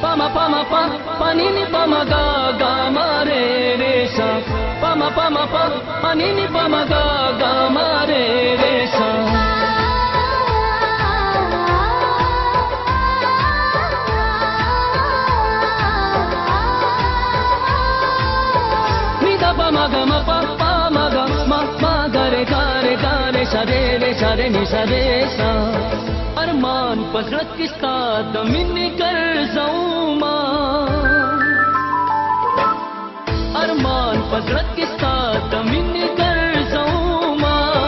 Pama pama pa panini pama ga ga ma re re sa. Pama pama pa panini pama ga ga ma re re sa. Ni da pama ga ma pa pama ga ma ga re sa re ni sa re sa. अरमान पसरत किसका दमिनी कर जाऊं मां, अरमान पसरत किसका दमिनी कर जाऊं मां,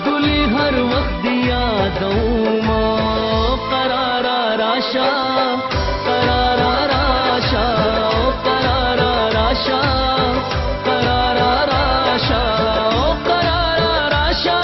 गुली हर वक्त दिया दूं मां, करारा राशा करारा राशा करारा राशा करारा राशा करारा राशा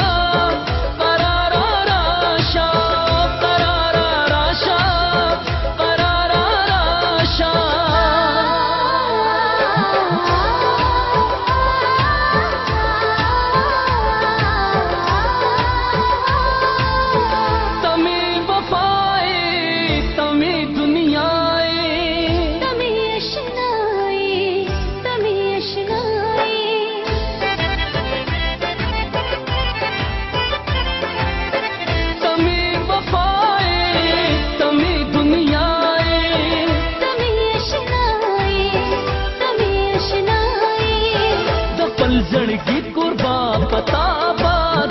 गीत कुर्बा पता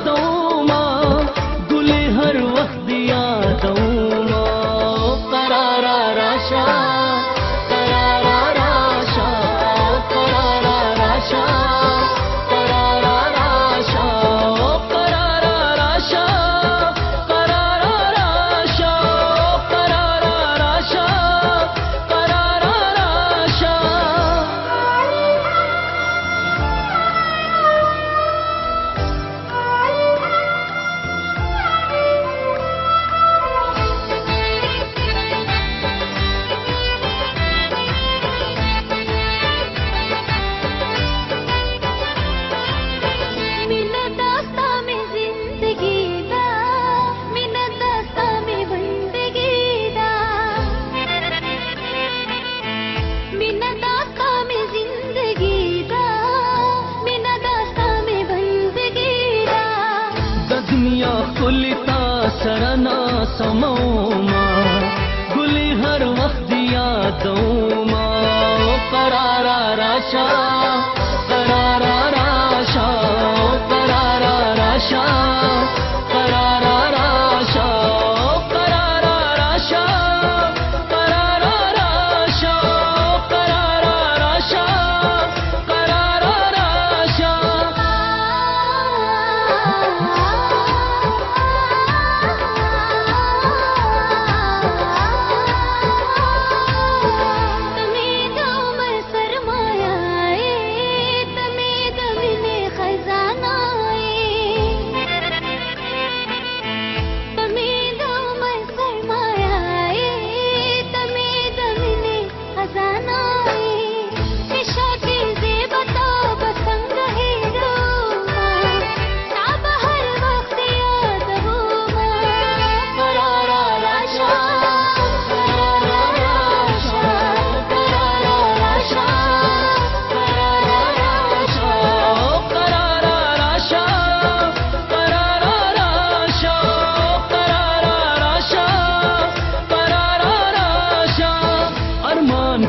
दऊं मां, गुले हर वक्त दिया दऊं मां, करारा राशा करारा राशा करारा राशा करारा राशा करारा राशा करारा राशा करारा राशा करारा राशा. खुलता सरना समोमा, गुली हर वक्त दिया दूमा, करारा राशा करारा राशा करारा राशा करारा राशा करारा राशा करारा राशा करारा राशा करारा राशा.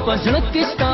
पसरत किसका